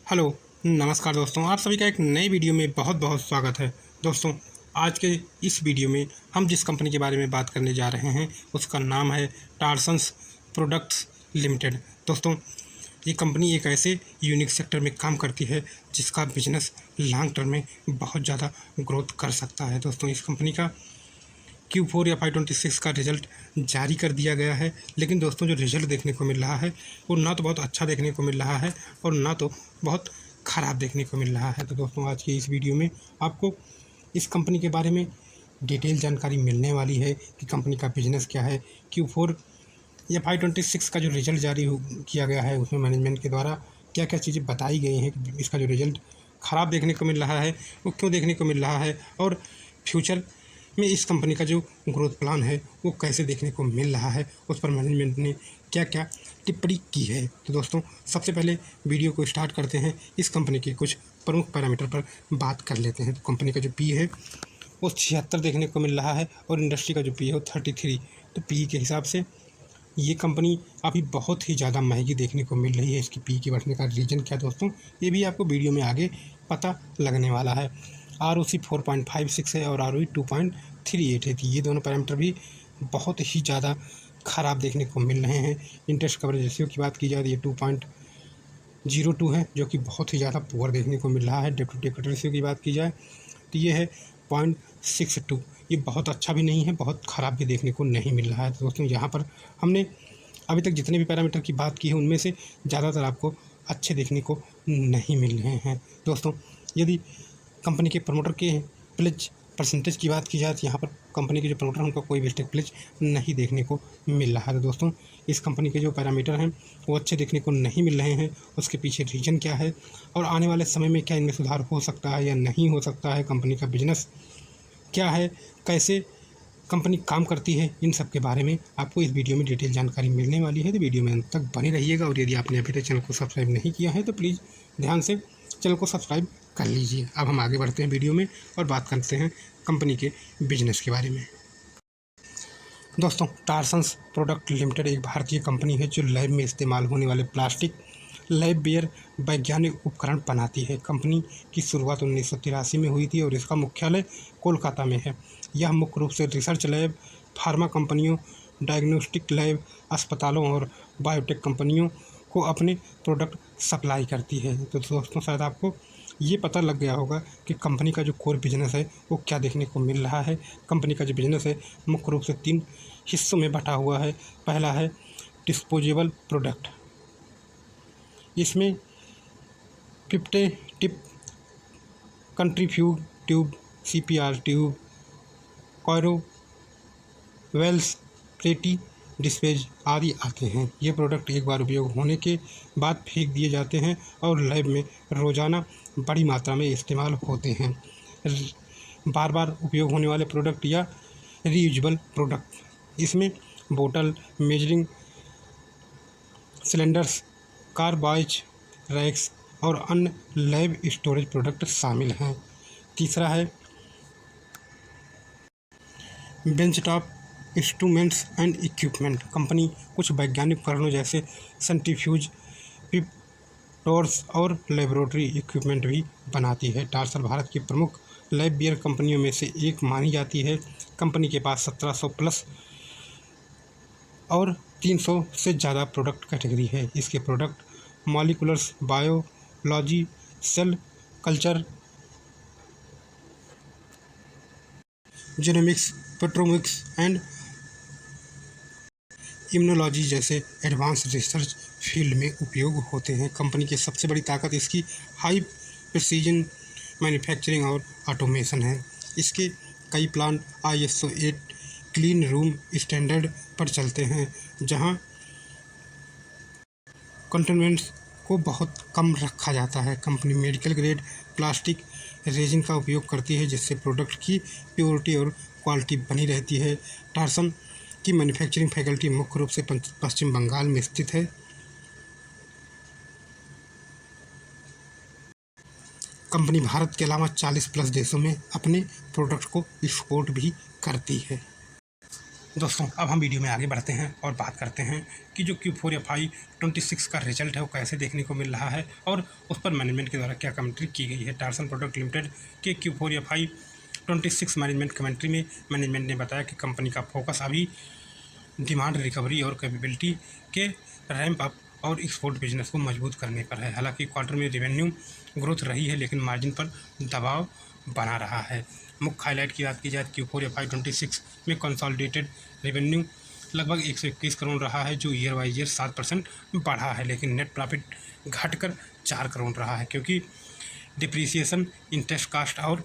Hello, नमस्कार दोस्तों। आप सभी का एक नई वीडियो में बहुत बहुत स्वागत है। दोस्तों, आज के इस वीडियो में हम जिस कंपनी के बारे में बात करने जा रहे हैं उसका नाम है टारसन्स प्रोडक्ट्स लिमिटेड। दोस्तों, ये कंपनी एक ऐसे यूनिक सेक्टर में काम करती है जिसका बिजनेस लॉन्ग टर्म में बहुत ज़्यादा ग्रोथ कर सकता है। दोस्तों, इस कंपनी का Q4 या 526 का रिज़ल्ट जारी कर दिया गया है, लेकिन दोस्तों जो रिज़ल्ट देखने को मिल रहा है वो ना तो बहुत अच्छा देखने को मिल रहा है और ना तो बहुत ख़राब देखने को मिल रहा है। तो दोस्तों, आज की इस वीडियो में आपको इस कंपनी के बारे में डिटेल जानकारी मिलने वाली है कि कंपनी का बिज़नेस क्या है। Q4 या 526 का जो रिज़ल्ट जारी किया गया है उसमें मैनेजमेंट के द्वारा क्या क्या चीज़ें बताई गई हैं कि इसका जो रिज़ल्ट ख़राब देखने को मिल रहा है वो क्यों देखने को मिल रहा है, और फ्यूचर में इस कंपनी का जो ग्रोथ प्लान है वो कैसे देखने को मिल रहा है, उस पर मैनेजमेंट ने क्या क्या टिप्पणी की है। तो दोस्तों, सबसे पहले वीडियो को स्टार्ट करते हैं। इस कंपनी के कुछ प्रमुख पैरामीटर पर बात कर लेते हैं। तो कंपनी का जो पी है वो 76 देखने को मिल रहा है और इंडस्ट्री का जो पी है वो 33। तो पी के हिसाब से ये कंपनी अभी बहुत ही ज़्यादा महंगी देखने को मिल रही है। इसकी पी के बढ़ने का रीज़न क्या दोस्तों, ये भी आपको वीडियो में आगे पता लगने वाला है। ROC 4.56 है और ROE 2.38 है। ये दोनों पैरामीटर भी बहुत ही ज़्यादा ख़राब देखने को मिल रहे हैं। इंटरेस्ट कवरेज रेशियो की बात की जाए तो ये 2.02 है, जो कि बहुत ही ज़्यादा पुअर देखने को मिल रहा है। डेट टू इक्विटी रेशियो की बात की जाए तो ये है 0.62। ये बहुत अच्छा भी नहीं है, बहुत ख़राब भी देखने को नहीं मिल रहा है। तो दोस्तों, यहाँ पर हमने अभी तक जितने भी पैरामीटर की बात की है उनमें से ज़्यादातर आपको अच्छे देखने को नहीं मिल रहे हैं। दोस्तों, यदि कंपनी के प्रमोटर के प्लेज परसेंटेज की बात की जाए तो यहाँ पर कंपनी के जो प्रमोटर हैं उनका कोई भी स्टेक प्लेज नहीं देखने को मिल रहा है। तो दोस्तों, इस कंपनी के जो पैरामीटर हैं वो अच्छे देखने को नहीं मिल रहे हैं। उसके पीछे रीज़न क्या है और आने वाले समय में क्या इनमें सुधार हो सकता है या नहीं हो सकता है, कंपनी का बिजनेस क्या है, कैसे कंपनी काम करती है, इन सब के बारे में आपको इस वीडियो में डिटेल जानकारी मिलने वाली है। तो वीडियो में अंत तक बने रहिएगा और यदि आपने अभी तक चैनल को सब्सक्राइब नहीं किया है तो प्लीज़ ध्यान से चैनल को सब्सक्राइब कर लीजिए। अब हम आगे बढ़ते हैं वीडियो में और बात करते हैं कंपनी के बिजनेस के बारे में। दोस्तों, टारसन्स प्रोडक्ट लिमिटेड एक भारतीय कंपनी है जो लैब में इस्तेमाल होने वाले प्लास्टिक लैब वेयर वैज्ञानिक उपकरण बनाती है। कंपनी की शुरुआत 1983 में हुई थी और इसका मुख्यालय कोलकाता में है। यह मुख्य रूप से रिसर्च लैब, फार्मा कंपनियों, डायग्नोस्टिक लैब, अस्पतालों और बायोटेक कंपनियों को अपने प्रोडक्ट सप्लाई करती है। तो दोस्तों, शायद आपको ये पता लग गया होगा कि कंपनी का जो कोर बिजनेस है वो क्या देखने को मिल रहा है। कंपनी का जो बिजनेस है मुख्य रूप से 3 हिस्सों में बटा हुआ है। पहला है डिस्पोजेबल प्रोडक्ट। इसमें pipette tip, centrifuge tube, CPR tube, cryo vials, प्लेटी डिस्पेज आदि आते हैं। ये प्रोडक्ट एक बार उपयोग होने के बाद फेंक दिए जाते हैं और लैब में रोज़ाना बड़ी मात्रा में इस्तेमाल होते हैं। बार बार उपयोग होने वाले प्रोडक्ट या रीयूजेबल प्रोडक्ट, इसमें बोतल, मेजरिंग सिलेंडर्स, कार्बाइज रैक्स और अन्य लैब स्टोरेज प्रोडक्ट शामिल हैं। तीसरा है benchtop instruments and equipment. Company कुछ वैज्ञानिक उपकरणों जैसे सेंट्रीफ्यूज, पिप्टोर्स और लेबोरेटरी इक्विपमेंट भी बनाती है। टारसल भारत की प्रमुख लैब बियर कंपनियों में से एक मानी जाती है। कंपनी के पास 1700 प्लस और 300 से ज़्यादा प्रोडक्ट कैटेगरी है। इसके product molecular, biology, cell culture, genomics, proteomics and immunology जैसे एडवांस रिसर्च फील्ड में उपयोग होते हैं। कंपनी की सबसे बड़ी ताकत इसकी हाई प्रिसीजन मैन्युफैक्चरिंग और ऑटोमेशन है। इसके कई plant ISO 8 clean room standard पर चलते हैं, जहां कंटेनमेंट्स को बहुत कम रखा जाता है। Company medical grade plastic resin का उपयोग करती है, जिससे प्रोडक्ट की प्योरिटी और क्वालिटी बनी रहती है। टारसन की मैन्युफैक्चरिंग फैकल्टी मुख्य रूप से पश्चिम बंगाल में स्थित है। कंपनी भारत के अलावा 40 प्लस देशों में अपने प्रोडक्ट को एक्सपोर्ट भी करती है। दोस्तों अब हम वीडियो में आगे बढ़ते हैं और बात करते हैं कि जो Q4 FY26 का रिजल्ट है वो कैसे देखने को मिल रहा है और उस पर मैनेजमेंट के द्वारा क्या कमेंट्री की गई है। टार्सन प्रोडक्ट लिमिटेड के Q4 FY26 मैनेजमेंट कमेंट्री में मैनेजमेंट ने बताया कि कंपनी का फोकस अभी डिमांड रिकवरी और कैपेबिलिटी के रैंप अप और एक्सपोर्ट बिजनेस को मजबूत करने पर है। हालांकि क्वार्टर में रेवेन्यू ग्रोथ रही है लेकिन मार्जिन पर दबाव बना रहा है। मुख्य हाईलाइट की बात की जाए Q4 FY26 में कंसोलिडेटेड रेवेन्यू लगभग 121 करोड़ रहा है जो ईयर वाइज ईयर 7% बढ़ा है, लेकिन नेट प्रॉफिट घटकर 4 करोड़ रहा है क्योंकि डिप्रिसिएशन, इंटरेस्ट कॉस्ट और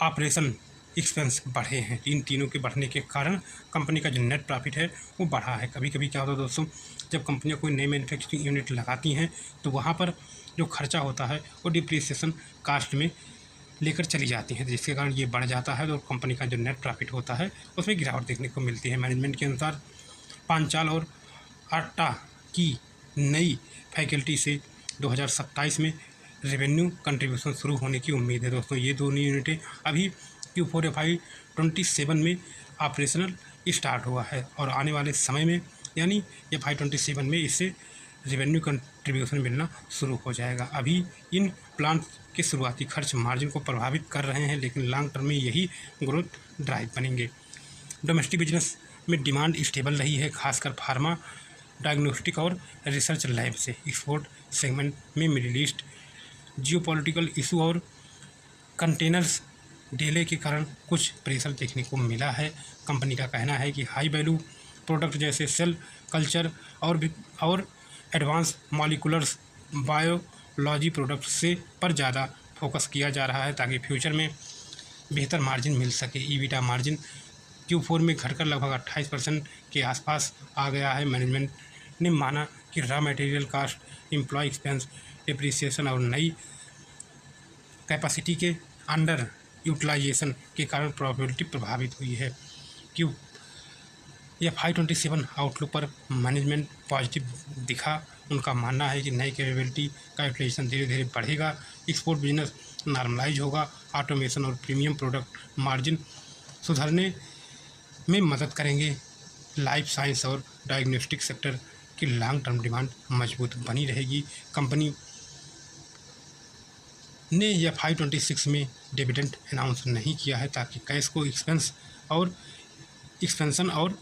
ऑपरेशन एक्सपेंस बढ़े हैं। इन तीनों के बढ़ने के कारण कंपनी का जो नेट प्रॉफिट है वो बढ़ा है। कभी कभी क्या होता है दोस्तों, जब कंपनियां कोई नई मैन्युफैक्चरिंग यूनिट लगाती हैं तो वहाँ पर जो खर्चा होता है वो डिप्रिसिएशन कास्ट में लेकर चली जाती हैं, जिसके कारण ये बढ़ जाता है तो कंपनी का जो नेट प्रॉफिट होता है उसमें गिरावट देखने को मिलती है। मैनेजमेंट के अनुसार पांचाल और आटा की नई फैकल्टी से 2027 में रेवेन्यू कंट्रीब्यूशन शुरू होने की उम्मीद है। दोस्तों ये दोनों यूनिटें अभी Q4 FY27 में ऑपरेशनल स्टार्ट हुआ है और आने वाले समय में यानी FY27 में इससे रेवेन्यू कंट्रीब्यूशन मिलना शुरू हो जाएगा। अभी इन प्लांट के शुरुआती खर्च मार्जिन को प्रभावित कर रहे हैं लेकिन लॉन्ग टर्म में यही ग्रोथ ड्राइव बनेंगे। डोमेस्टिक बिजनेस में डिमांड स्टेबल रही है, खासकर फार्मा, डायग्नोस्टिक और रिसर्च लैब से। एक्सपोर्ट सेगमेंट में मिडिल ईस्ट जियोपॉलिटिकल इशू और कंटेनर्स डिले के कारण कुछ प्रेशर देखने को मिला है। कंपनी का कहना है कि हाई वैल्यू प्रोडक्ट जैसे सेल कल्चर और एडवांस मॉलिकुलर्स बायोलॉजी प्रोडक्ट से पर ज़्यादा फोकस किया जा रहा है ताकि फ्यूचर में बेहतर मार्जिन मिल सके। ईबिटा मार्जिन Q4 में घटकर लगभग 28% के आसपास आ गया है। मैनेजमेंट ने माना कि raw material cost, employee expense, depreciation और नई कैपेसिटी के अंडर यूटिलाइजेशन के कारण प्रॉफिटेबिलिटी प्रभावित हुई है। FY27 आउटलुक पर मैनेजमेंट पॉजिटिव दिखा। उनका मानना है कि नई कैपेबिलिटी का यूटिलाइजेशन धीरे धीरे बढ़ेगा, एक्सपोर्ट बिजनेस नॉर्मलाइज होगा, ऑटोमेशन और प्रीमियम प्रोडक्ट मार्जिन सुधरने में मदद करेंगे। लाइफ साइंस और डायग्नोस्टिक सेक्टर की लॉन्ग टर्म डिमांड मजबूत बनी रहेगी। कंपनी ने FY26 में डिविडेंड अनाउंस नहीं किया है ताकि कैश को एक्सपेंशन और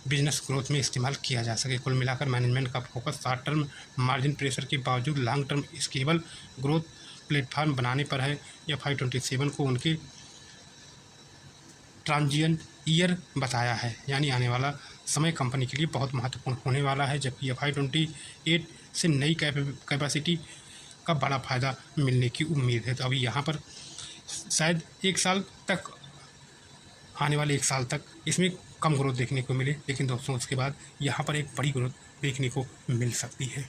बिजनेस ग्रोथ में इस्तेमाल किया जा सके। कुल मिलाकर मैनेजमेंट का focus short term margin pressure के बावजूद long term scalable growth platform बनाने पर है। FY27 को उनके ट्रांजिएंट ईयर बताया है, यानी आने वाला समय कंपनी के लिए बहुत महत्वपूर्ण होने वाला है, जबकि FY28 से नई कैपेसिटी का बड़ा फ़ायदा मिलने की उम्मीद है। तो अभी यहाँ पर शायद आने वाले एक साल तक इसमें कम ग्रोथ देखने को मिले, लेकिन दोस्तों उसके बाद यहाँ पर एक बड़ी ग्रोथ देखने को मिल सकती है।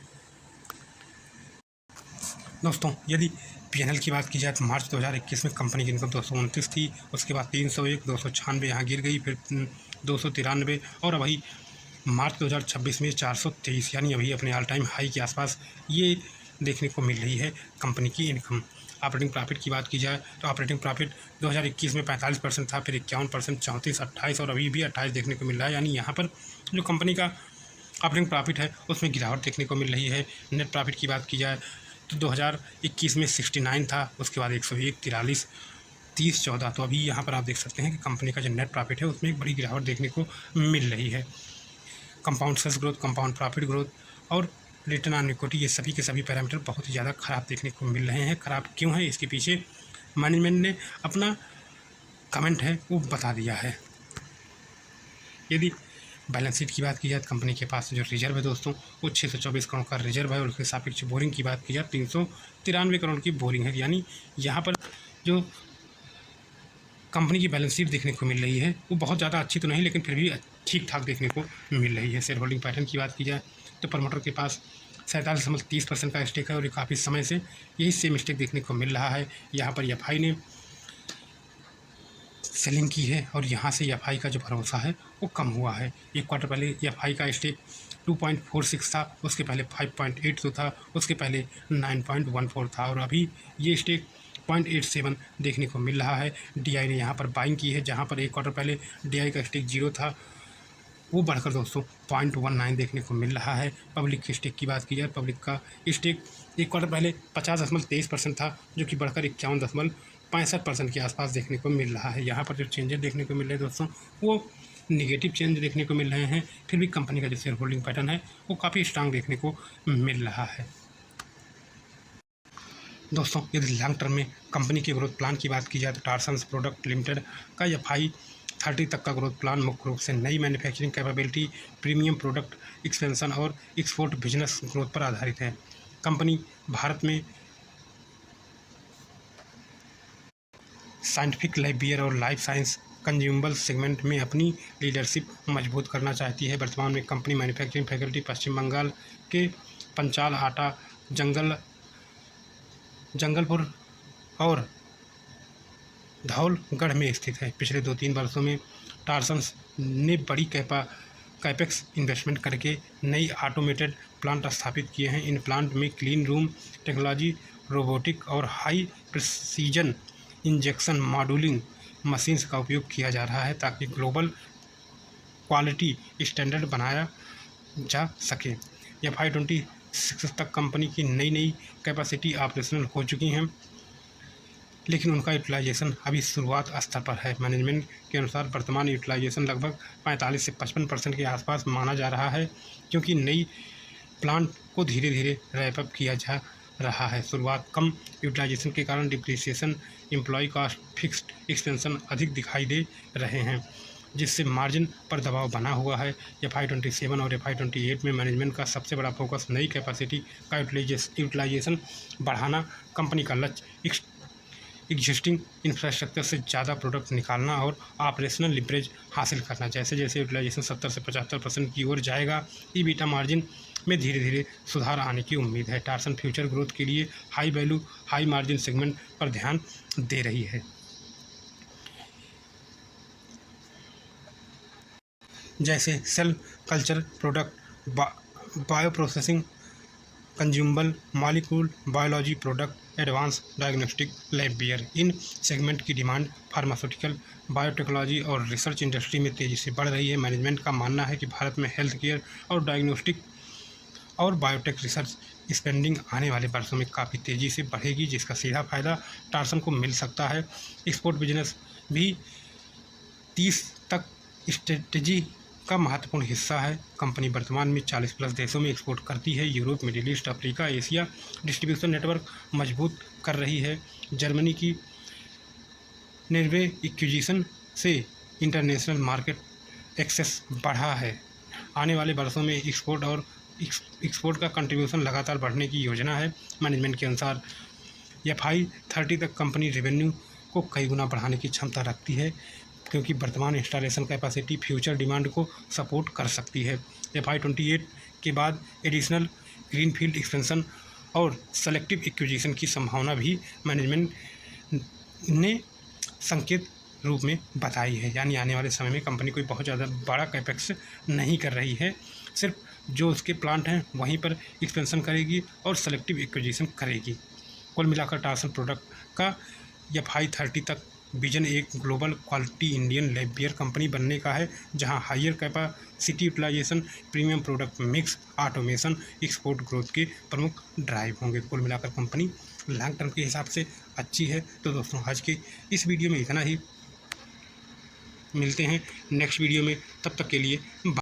दोस्तों यदि P&L की बात की जाए तो मार्च 2021 में कंपनी की इनकम 229 थी, उसके बाद 301, 296 यहाँ गिर गई, फिर 293 और अभी मार्च 2026 में 423, यानी अभी अपने ऑल टाइम हाई के आसपास ये देखने को मिल रही है कंपनी की इनकम। ऑपरेटिंग प्रॉफिट की बात की जाए तो ऑपरेटिंग प्रॉफिट 2021 में 45% था, फिर 51%, 34, 28 और अभी भी 28 देखने को मिल रहा है, यानी यहाँ पर जो कंपनी का ऑपरेटिंग प्रॉफिट है उसमें गिरावट देखने को मिल रही है। नेट प्रॉफिट की बात की जाए तो 2021 में 69 था, उसके बाद 101, 43, 30, 14, तो अभी यहाँ पर आप देख सकते हैं कि कंपनी का जो नेट प्रॉफिट है उसमें एक बड़ी गिरावट देखने को मिल रही है। Compound sales growth, compound profit growth और रिटर्न ऑन इक्विटी, ये सभी के सभी पैरामीटर बहुत ही ज़्यादा ख़राब देखने को मिल रहे हैं। ख़राब क्यों है इसके पीछे मैनेजमेंट ने अपना कमेंट है वो बता दिया है। यदि बैलेंस शीट की बात की जाए तो कंपनी के पास जो रिजर्व है दोस्तों वो 624 करोड़ का रिजर्व है और उसके सापेक्ष बोरिंग की बात की जाए 393 करोड़ की बोरिंग है, यानी यहाँ पर जो कंपनी की बैलेंस शीट देखने को मिल रही है वो बहुत ज़्यादा अच्छी तो नहीं, लेकिन फिर भी ठीक ठाक देखने को मिल रही है। शेयर होल्डिंग पैटर्न की बात की जाए तो प्रमोटर के पास 47.30% का स्टेक है और काफ़ी समय से यही सेम स्टेक देखने को मिल रहा है। यहाँ पर FI ने सेलिंग की है और यहाँ से FI का जो भरोसा है वो कम हुआ है। एक क्वार्टर पहले FI का स्टेक 2.46 था, उसके पहले 5.82 था, उसके पहले 9.14 था और अभी ये स्टेक 0.87 देखने को मिल रहा है। DI ने यहाँ पर बाइंग की है, जहाँ पर एक क्वार्टर पहले DI का स्टेक 0 था वो बढ़कर दोस्तों 0.19 देखने को मिल रहा है। पब्लिक के स्टेक की बात की जाए, पब्लिक का स्टेक एक क्वार्टर पहले 50.23% था, जो कि बढ़कर 51.65% के आसपास देखने को मिल रहा है। यहाँ पर जो चेंजेस देखने को मिल रहे हैं दोस्तों, वो निगेटिव चेंज देखने को मिल रहे हैं। फिर भी कंपनी का जो शेयर होल्डिंग पैटर्न है वो काफ़ी स्ट्रांग देखने को मिल रहा है। दोस्तों, यदि लॉन्ग टर्म में कंपनी के ग्रोथ प्लान की बात की जाए तो टारसन्स प्रोडक्ट लिमिटेड का FY30 तक का ग्रोथ प्लान मुख्य रूप से नई manufacturing capability, premium product expansion और एक्सपोर्ट बिजनेस ग्रोथ पर आधारित है। कंपनी भारत में साइंटिफिक लाइफ और लाइफ साइंस कंज्यूमेबल सेगमेंट में अपनी लीडरशिप मजबूत करना चाहती है। वर्तमान में कंपनी मैन्युफैक्चरिंग फैसिलिटी पश्चिम बंगाल के पंचाल आटा जंगलपुर और धौलगढ़ में स्थित है। पिछले 2-3 वर्षों में टारसन्स ने बड़ी कैपेक्स इन्वेस्टमेंट करके नई ऑटोमेटेड प्लांट स्थापित किए हैं। इन प्लांट में क्लीन रूम टेक्नोलॉजी, रोबोटिक और हाई प्रिसीजन इंजेक्शन मॉड्यूलिंग मशीन्स का उपयोग किया जा रहा है, ताकि ग्लोबल क्वालिटी स्टैंडर्ड बनाया जा सके। FY26 तक कंपनी की नई कैपेसिटी ऑपरेशनल हो चुकी हैं, लेकिन उनका यूटिलाइजेशन अभी शुरुआत स्तर पर है। मैनेजमेंट के अनुसार वर्तमान यूटिलाइजेशन लगभग 45 से 55% के आसपास माना जा रहा है, क्योंकि नई प्लांट को धीरे धीरे रैप अप किया जा रहा है। शुरुआत कम यूटिलाइजेशन के कारण depreciation, employee cost, fixed expansion अधिक दिखाई दे रहे हैं, जिससे मार्जिन पर दबाव बना हुआ है। FY27 और FY28 में मैनेजमेंट का सबसे बड़ा फोकस नई कैपेसिटी का यूटिलाइजेशन बढ़ाना, कंपनी का लक्ष्य एग्जिस्टिंग इंफ्रास्ट्रक्चर से ज़्यादा प्रोडक्ट निकालना और ऑपरेशनल लिवरेज हासिल करना। जैसे जैसे यूटिलाइजेशन 70 से 75% की ओर जाएगा, EBITDA मार्जिन में धीरे धीरे सुधार आने की उम्मीद है। टारसन फ्यूचर ग्रोथ के लिए high value high margin segment पर ध्यान दे रही है, जैसे cell culture product, bio processing, consumable molecule biology product, advance diagnostic lab. इन सेगमेंट की डिमांड फार्मास्यूटिकल, बायोटेक्नोलॉजी और रिसर्च इंडस्ट्री में तेज़ी से बढ़ रही है। मैनेजमेंट का मानना है कि भारत में हेल्थ केयर और डायग्नोस्टिक और बायोटेक रिसर्च स्पेंडिंग आने वाले वर्षों में काफ़ी तेज़ी से बढ़ेगी, जिसका सीधा फायदा टारसन को मिल सकता है। एक्सपोर्ट बिजनेस भी 30 तक स्ट्रेटजी का महत्वपूर्ण हिस्सा है। कंपनी वर्तमान में 40+ देशों में एक्सपोर्ट करती है। Europe, middle east, Africa, Asia distribution network मजबूत कर रही है। जर्मनी की निर्वे एक्विजिशन से इंटरनेशनल मार्केट एक्सेस बढ़ा है। आने वाले वर्षों में एक्सपोर्ट का कंट्रीब्यूशन लगातार बढ़ने की योजना है। मैनेजमेंट के अनुसार FY30 तक कंपनी रेवेन्यू को कई गुना बढ़ाने की क्षमता रखती है, क्योंकि वर्तमान इंस्टॉलेशन कैपेसिटी फ्यूचर डिमांड को सपोर्ट कर सकती है। FY28 के बाद एडिशनल ग्रीनफील्ड एक्सपेंशन और सेलेक्टिव एक्विजिशन की संभावना भी मैनेजमेंट ने संकेत रूप में बताई है। यानी आने वाले समय में कंपनी कोई बहुत ज़्यादा बड़ा कैपेक्स नहीं कर रही है, सिर्फ जो उसके प्लांट हैं वहीं पर एक्सपेंशन करेगी और सेलेक्टिव एक्विजिशन करेगी। कुल मिलाकर टारसन प्रोडक्ट का FY30 तक विजन एक global quality Indian lab company बनने का है, जहां higher capacity utilisation, premium product mix, automation, export growth के प्रमुख ड्राइव होंगे। कुल मिलाकर कंपनी लॉन्ग टर्म के हिसाब से अच्छी है। तो दोस्तों, आज के इस वीडियो में इतना ही। मिलते हैं नेक्स्ट वीडियो में, तब तक के लिए